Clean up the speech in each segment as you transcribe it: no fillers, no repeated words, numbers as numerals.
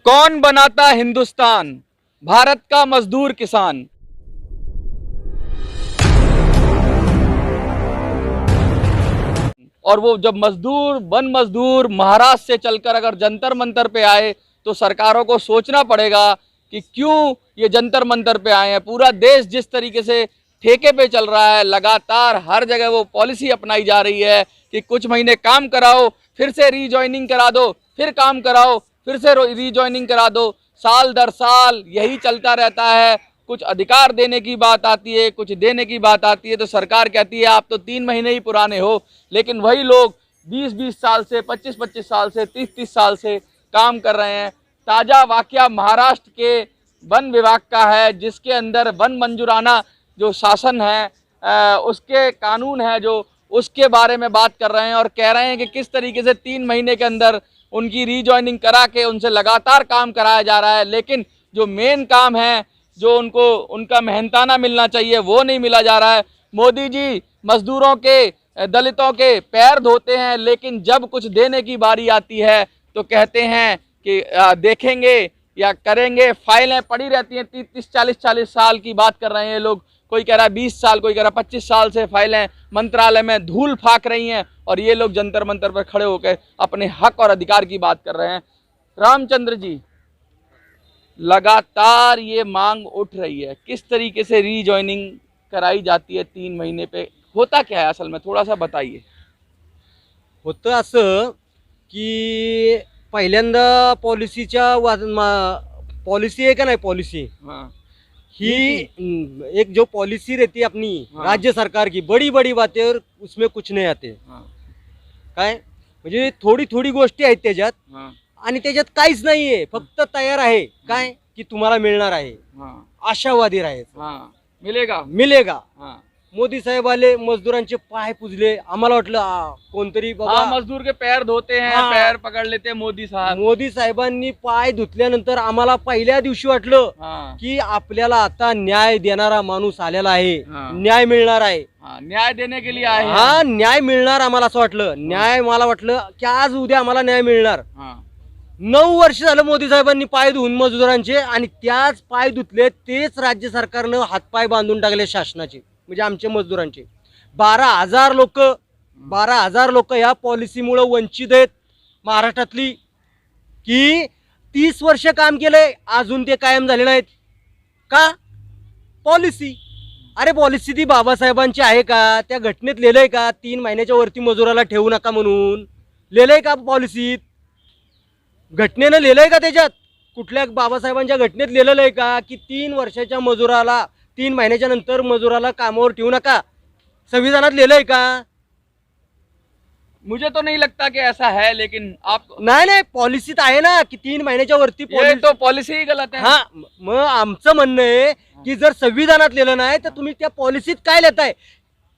कौन बनाता हिंदुस्तान? भारत का मजदूर किसान। और वो जब मजदूर वन मजदूर महाराष्ट्र से चलकर अगर जंतर मंतर पे आए तो सरकारों को सोचना पड़ेगा कि क्यों ये जंतर मंतर पे आए हैं। पूरा देश जिस तरीके से ठेके पे चल रहा है, लगातार हर जगह वो पॉलिसी अपनाई जा रही है कि कुछ महीने काम कराओ, फिर से रीजॉइनिंग करा दो, फिर काम कराओ, फिर से रीजॉइनिंग करा दो। साल दर साल यही चलता रहता है। कुछ अधिकार देने की बात आती है, कुछ देने की बात आती है तो सरकार कहती है आप तो 3 महीने ही पुराने हो। लेकिन वही लोग 20-20 साल से, 25-25 साल से, 30-30 साल से काम कर रहे हैं। ताज़ा वाकया महाराष्ट्र के वन विभाग का है, जिसके अंदर वन मंजूराना जो शासन है, उसके कानून है जो, उसके बारे में बात कर रहे हैं और कह रहे हैं कि किस तरीके से 3 महीने के अंदर उनकी रीजॉइनिंग करा के उनसे लगातार काम कराया जा रहा है। लेकिन जो मेन काम है, जो उनको उनका मेहनताना मिलना चाहिए, वो नहीं मिला जा रहा है। मोदी जी मजदूरों के, दलितों के पैर धोते हैं, लेकिन जब कुछ देने की बारी आती है तो कहते हैं कि देखेंगे या करेंगे। फाइलें पड़ी रहती हैं, 30-40 साल की बात कर रहे हैं ये लोग। कोई कह रहा है 20 साल, कोई कह रहा है 25 साल से फाइलें मंत्रालय में धूल फाक रही हैं और ये लोग जंतर मंतर पर खड़े होकर अपने हक और अधिकार की बात कर रहे हैं। रामचंद्र जी, लगातार ये मांग उठ रही है, किस तरीके से रीजॉइनिंग कराई जाती है 3 महीने पे? होता क्या है असल में, थोड़ा सा बताइए। होतं असं की पहिल्यांदा पॉलिसी आहे का नाही, पॉलिसी हाँ, ही एक जो पॉलिसी रहती है अपनी हाँ। राज्य सरकार की, बड़ी बड़ी बातें और उसमें कुछ नाही आते हाँ, काय, म्हणजे थोडी थोडी गोष्टी आहेत त्याच्यात हाँ, आणि त्याच्यात काहीच नाहीये, फक्त तयार आहे काय की तुम्हाला मिळणार आहे, हाँ, आशावादी राहायचं, हाँ, मिलेगा। मिलेगा। हाँ, मोदी साहेब आले, मजदूरांचे पाय पुजले, आम्हाला वाटलं कोणतरी हाँ, बाबा मजदूर के पैर धोते हैं, हाँ। पैर पकड़ लेते हैं मोदी साहब। मोदी साहेबांनी पाय धुतल्यानंतर आम्हाला पहिल्या दिवशी वाटलं हाँ, की आपल्याला आता न्याय देणारा माणूस आलेला आहे, हाँ। न्याय मिळणार आहे। हाँ, न्याय देने के लिए आए हैं। हा, न्याय मिळणार आम्हाला असं वाटलं, न्याय मला वाटलं की आज उद्या आम्हाला न्याय मिळणार। हाँ, 9 वर्ष झालं मोदी साहेबांनी पाय धुवून मजदूरांचे, आणि त्याच पाय धुतले तेच राज्य सरकारनं हातपाय बांधून टाकले शासनाचे, म्हणजे आमचे मजदूरांचे। 12,000 लोक या पॉलिसीमुळे वंचित आहेत महाराष्ट्रातली, की 30 वर्ष काम केलंय अजून ते कायम झाले नाहीत का? पॉलिसी, अरे पॉलिसी ती बाबासाहेबांची आहे का? त्या घटनेत लिहिलंय का 3 महिन्याच्या वरती मजुराला ठेवू नका म्हणून? लिहिलंय का पॉलिसीत? घटनेनं लिहिलंय का त्याच्यात? कुठल्या बाबासाहेबांच्या घटनेत लिहिलेलं आहे का की 3 वर्षाच्या मजुराला, 3 महिन्याच्या नंतर मजुराला कामावर ठेवू नका? संविधानात लिहिलंय का? मुझे तो नहीं लगता कि ऐसा है, लेकिन आप, नाही नाही, पॉलिसीत आहे ना की 3 महिन्याच्या वरती ये तो पॉलिसी ही गलत है। हा, मग आमचं म्हणणं आहे की जर संविधानात लिहिलं नाही तर तुम्ही त्या पॉलिसीत काय लिहिताय?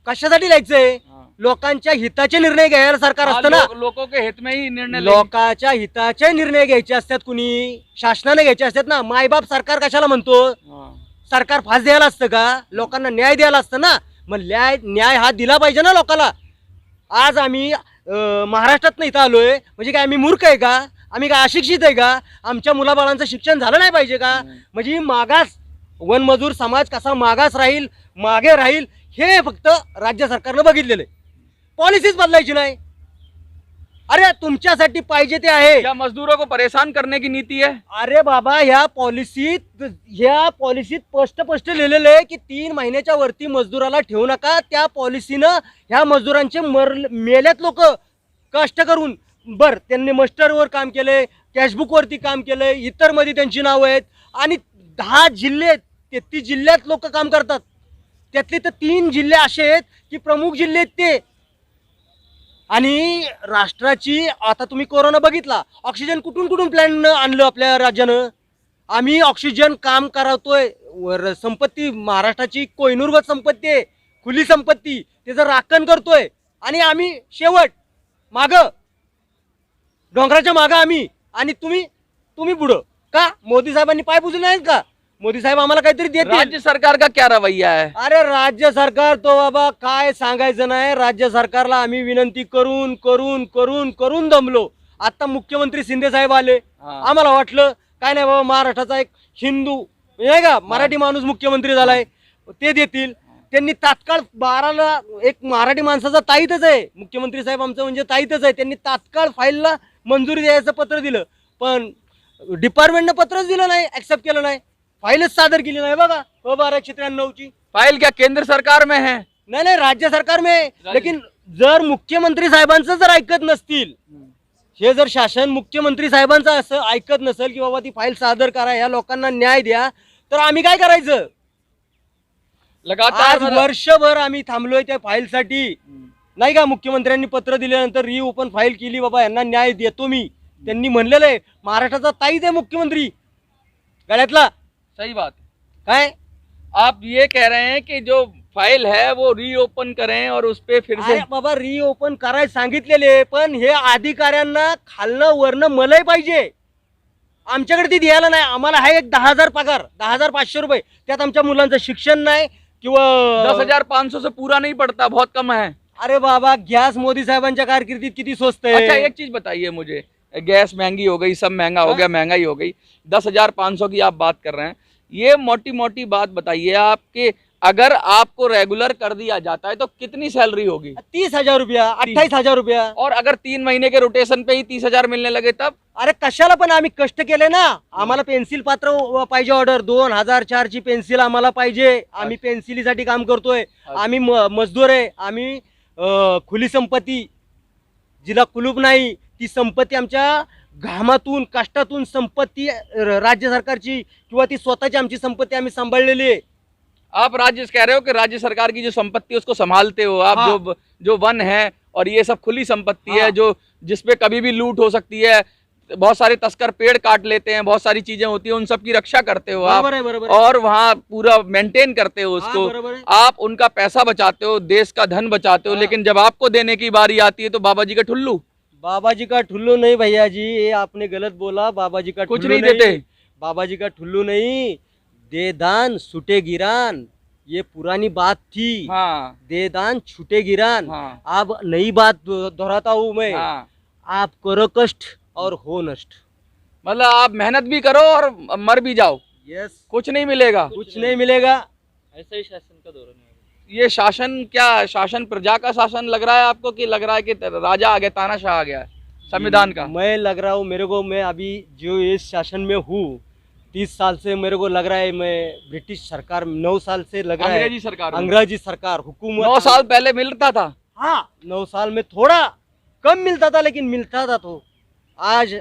कशासाठी लिहायचंय? हाँ। लोकांच्या हिताचे निर्णय घ्यायला सरकार हाँ, असतं ना। लोगों के हित में ही निर्णय लोकांच्या हिताचे निर्णय घ्यायचे असतात, कुणी शासनाने घ्यायचे असतात ना। मायबाप सरकार कशाला म्हणतो? हाँ, सरकार फास द्यायला असतं का? लोकांना न्याय द्यायला असतं ना। मग न्याय हा दिला पाहिजे ना लोकांना। आज आम्ही महाराष्ट्रात इथं आलोय म्हणजे काय आम्ही मूर्ख आहे का? आम्ही काय अशिक्षित आहे का? आमच्या मुलाबाळांचं शिक्षण झालं नाही पाहिजे का? म्हणजे मागास वन मजूर समाज कसा मागास राहील, मागे राहील, हे फक्त राज्य सरकारनं बघितलेलं आहे। पॉलिसीच बदलायची नाही। अरे तुमच्यासाठी पाहिजे ते आहे। क्या मजदूरों को परेशान करने की नीति है? अरे बाबा, ह्या पॉलिसीत स्पष्ट लिहिलेलं आहे की 3 महिन्याच्या वरती मजदूराला ठेवू नका। त्या पॉलिसीनं ह्या मजदूरांचे मेल्यात लोक कष्ट करून। बर, त्यांनी मस्टरवर काम केलंय, कॅशबुकवरती काम केलंय, इतर मध्ये त्यांची नावं आहेत, आणि 10 जिल्हे 33 जिल्ह्यात लोक काम करतात। त्यातले तर 3 जिल्हे असे आहेत की प्रमुख जिल्हे आहेत ते। आणि राष्ट्राची, आता तुम्ही कोरोना बघितला, ऑक्सिजन कुठून कुठून प्लॅन आणलं आपल्या राज्यानं। आम्ही ऑक्सिजन काम करवतोय, संपत्ती महाराष्ट्राची कोहिनूरगत संपत्ती आहे, खुली संपत्ती, त्याचं राखण करतोय, आणि आम्ही शेवट मागं, डोंगराच्या मागं आम्ही, आणि तुम्ही पुढं का? मोदी साहेबांनी पाय पुजले नाहीत का? मोदी साहेब आम्हाला काहीतरी देतील। राज्य सरकार का क्या रवैया है? अरे राज्य सरकार तो बाबा काय सांगायचं नाही। राज्य सरकारला आम्ही विनंती करून करून करून करून दमलो। आता मुख्यमंत्री शिंदे साहेब आले, हाँ। आम्हाला वाटलं काय नाही बाबा, महाराष्ट्राचा एक हिंदू नाही का मराठी माणूस मुख्यमंत्री झालाय, ते देतील. त्यांनी तात्काळ 12ला एक मराठी माणसाचा ताईतच आहे, मुख्यमंत्री साहेब आमचं म्हणजे ताईतच आहे, त्यांनी तात्काळ फाईलला मंजुरी द्यायचं पत्र दिलं, पण डिपार्टमेंटनं पत्रच दिलं नाही, ऍक्सेप्ट केलं नाही, फाईलच सादर केली नाही बघा 1293ची. फाइल क्या केंद्र सरकार में है? नाही नाही, राज्य सरकार में. लेकिन जर मुख्यमंत्री साहेबांचं जर ऐकत नसतील, हे जर शासन मुख्यमंत्री साहेबांचं असं ऐकत नसेल की बाबा ती फाईल सादर करा, या लोकांना न्याय द्या, तर आम्ही काय करायचं? लगातार आज वर्षभर आम्ही थांबलोय त्या फाईलसाठी नाही का. मुख्यमंत्र्यांनी पत्र दिल्यानंतर रिओपन फाईल केली, बाबा यांना न्याय देतो मी. त्यांनी म्हणलेलं आहे महाराष्ट्राचा ताईच आहे मुख्यमंत्री गळ्यातला. सही बात है। काय आप ये कह रहे हैं कि जो फाइल है वो रीओपन करें और उस पे फिर से अरे बाबा रिओपन करायला सांगितलेले, पण हे अधिकाऱ्यांना खालनं वरनं मलाही पाहिजे, आमच्याकडे ती द्यायला नाही. आम्हाला आहे एक 10,000 पगार, 10,500 रुपये, त्यात आमच्या मुलांचं शिक्षण नाही किंवा 10,500 से पूरा नहीं पड़ता, बहुत कम है। अरे बाबा गॅस मोदी साहेबांच्या कारकिर्दीत किती स्वस्त अच्छा आहे. एक चीज बताइए मुझे, गैस महंगी हो गई, सब महंगा हो गया, महंगाई हो गई, 10,500 की आप बात कर रहे हैं, ये मोटी मोटी बात बताइए आपके, अगर आपको रेगुलर कर दिया जाता है तो कितनी सैलरी होगी? 30,000 रुपया, 28,000 रुपया. और अगर 3 महीने के रोटेशन पे ही 30,000 मिलने लगे तब? अरे कशाला, पण आम्ही कष्ट केले ना. आम्हाला पेन्सिल पात्र पाहिजे, ऑर्डर 2004 ची पेन्सिल आम्हाला पाहिजे, आम्ही पेन्सिलीसाठी काम करतोय. आम्ही मजदूर आहे, आम्ही खुली संपत्ती जिला कुलूप नाही, ती संपत्ती आमच्या घामातून कष्टातून संपत्ती राज्य सरकारची किंवा ती स्वतःची आमची संपत्ती आम्ही सांभाळलेली आहे. आप राज्य कह रहे हो कि राज्य सरकार की जो संपत्ति है उसको संभालते हो आप। हाँ। जो वन है और ये सब खुली संपत्ति है, हाँ। जो जिसपे कभी भी लूट हो सकती है, बहुत सारे तस्कर पेड़ काट लेते हैं, बहुत सारी चीजें होती हैं, उन सब की रक्षा करते हो आप, बरोबर आहे, बरोबर आहे. और वहाँ पूरा मेंटेन करते हो हाँ, उसको, बरोबर है. आप उनका पैसा बचाते हो, देश का धन बचाते हो, हाँ। लेकिन जब आपको देने की बारी आती है तो बाबा जी का ठुल्लू। बाबा जी का ठुल्लू नहीं भैया जी, ये आपने गलत बोला. बाबा जी का कुछ ठुल्लू नहीं देते। बाबा जी का ठुल्लू नहीं, दे दान छूटे गिरान, ये पुरानी बात थी. हाँ दे दान छूटे गिरान. हाँ अब नई बात दोहराता हूँ मैं. हाँ, आप करो कष्ट और हो नष्ट. मतलब आप मेहनत भी करो और मर भी जाओ, यस, कुछ नहीं मिलेगा। कुछ नहीं मिलेगा. ऐसा ही शासन का धोरण है। ये शासन क्या, शासन प्रजा का शासन लग रहा है आपको कि लग रहा है कि राजा आ गया, तानाशाह आ गया है संविधान का? मैं लग रहा हूँ, मेरे को, मैं अभी जो इस शासन में हूँ 30 साल से, मेरे को लग रहा है मैं ब्रिटिश सरकार 9 साल से लग रहा है. अंग्रेजी सरकार में। अंग्रेजी सरकार हुकूमत 9 साल पहले मिलता था। हाँ 9 साल में थोड़ा कम मिलता था, लेकिन मिलता था. तो आज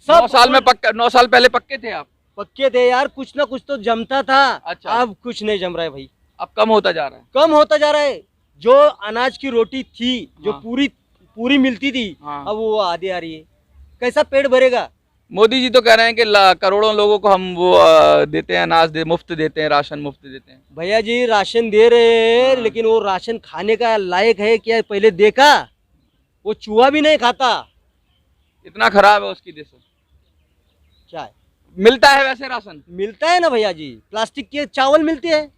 9 साल में पक्का, 9 साल पहले पक्के थे आप? पक्के थे यार, कुछ ना कुछ तो जमता था. अच्छा। अब कुछ नहीं जम रहा है भाई, अब कम होता जा रहा है। कम होता जा रहा है. जो अनाज की रोटी थी, जो हाँ। पूरी मिलती थी, हाँ। अब वो आधी आ रही है. कैसा पेट भरेगा? मोदी जी तो कह रहे हैं कि करोड़ों लोगों को हम वो देते हैं, अनाज मुफ्त देते हैं, राशन मुफ्त देते हैं। भैया जी राशन दे रहे हैं, हाँ। लेकिन वो राशन खाने का लायक है क्या? पहले देखा, वो चूहा भी नहीं खाता. इतना खराब है उसकी देश। क्या है? मिलता है वैसे राशन? मिलता है ना भैया जी, प्लास्टिक के चावल मिलते हैं.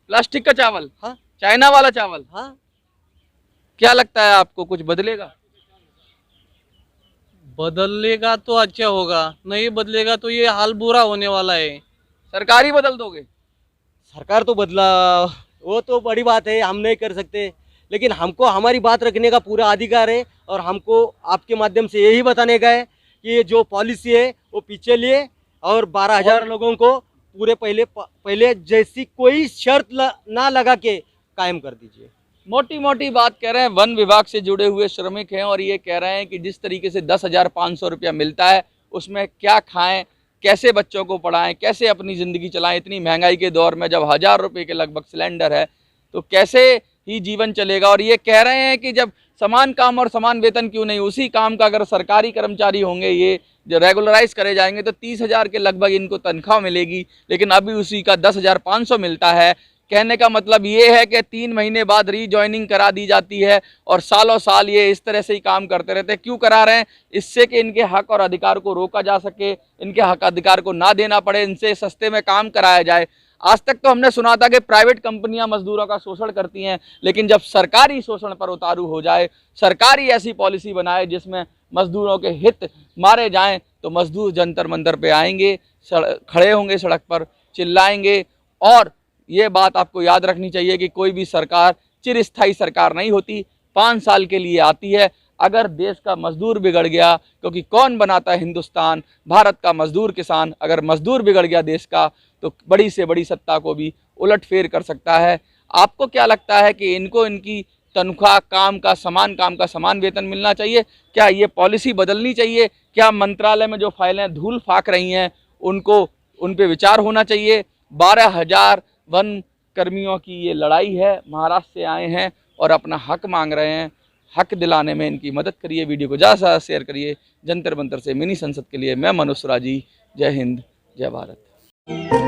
प्लास्टिक का चावल, हाँ चाइना वाला चावल। हाँ. क्या लगता है आपको, कुछ बदलेगा? बदलेगा तो अच्छा होगा, नहीं बदलेगा तो ये हाल बुरा होने वाला है। सरकार ही बदल दोगे? सरकार तो बदला, वो तो बड़ी बात है, हम नहीं कर सकते, लेकिन हमको हमारी बात रखने का पूरा अधिकार है. और हमको आपके माध्यम से यही बताने का है कि ये जो पॉलिसी है वो पीछे लिए, और 12,000 लोगों को पूरे पहले जैसी कोई शर्त ना लगा के कायम कर दीजिए. मोटी मोटी बात कह रहे हैं, वन विभाग से जुड़े हुए श्रमिक हैं और ये कह रहे हैं कि जिस तरीके से 10,500 रुपया मिलता है उसमें क्या खाएं, कैसे बच्चों को पढ़ाएं, कैसे अपनी ज़िंदगी चलाएं। इतनी महंगाई के दौर में जब 1,000 रुपये के लगभग सिलेंडर है तो कैसे ही जीवन चलेगा। और ये कह रहे हैं कि जब समान काम और समान वेतन क्यों नहीं, उसी काम का अगर सरकारी कर्मचारी होंगे, ये जो रेगुलराइज करे जाएंगे तो 30,000 के लगभग इनको तनख्वाह मिलेगी, लेकिन अभी उसी का 10,500 मिलता है। कहने का मतलब ये है कि 3 महीने बाद रीजॉइनिंग करा दी जाती है और सालों साल ये इस तरह से ही काम करते रहते हैं। क्यों करा रहे हैं? इससे कि इनके हक और अधिकार को रोका जा सके, इनके हक अधिकार को ना देना पड़े, इनसे सस्ते में काम कराया जाए। आज तक तो हमने सुना था कि प्राइवेट कंपनियां मजदूरों का शोषण करती हैं, लेकिन जब सरकारी शोषण पर उतारू हो जाए, सरकारी ऐसी पॉलिसी बनाए जिसमें मजदूरों के हित मारे जाएं तो मजदूर जंतर मंतर पे आएंगे, खड़े होंगे सड़क पर, चिल्लाएंगे। और ये बात आपको याद रखनी चाहिए कि कोई भी सरकार चिरस्थायी सरकार नहीं होती, 5 साल के लिए आती है। अगर देश का मजदूर बिगड़ गया, क्योंकि कौन बनाता है हिंदुस्तान, भारत का मजदूर किसान, अगर मजदूर बिगड़ गया देश का तो बड़ी से बड़ी सत्ता को भी उलटफेर कर सकता है। आपको क्या लगता है कि इनको इनकी तनख्वाह, काम का समान वेतन मिलना चाहिए? क्या ये पॉलिसी बदलनी चाहिए? क्या मंत्रालय में जो फाइलें धूल फाक रही हैं उन पे विचार होना चाहिए? 12,000 वन कर्मियों की ये लड़ाई है, महाराष्ट्र से आए हैं और अपना हक मांग रहे हैं। हक दिलाने में इनकी मदद करिए, वीडियो को ज़्यादा से ज़्यादा शेयर करिए। जंतर मंतर से मिनी संसद के लिए मैं मनोज सुराजी। जय हिंद, जय भारत।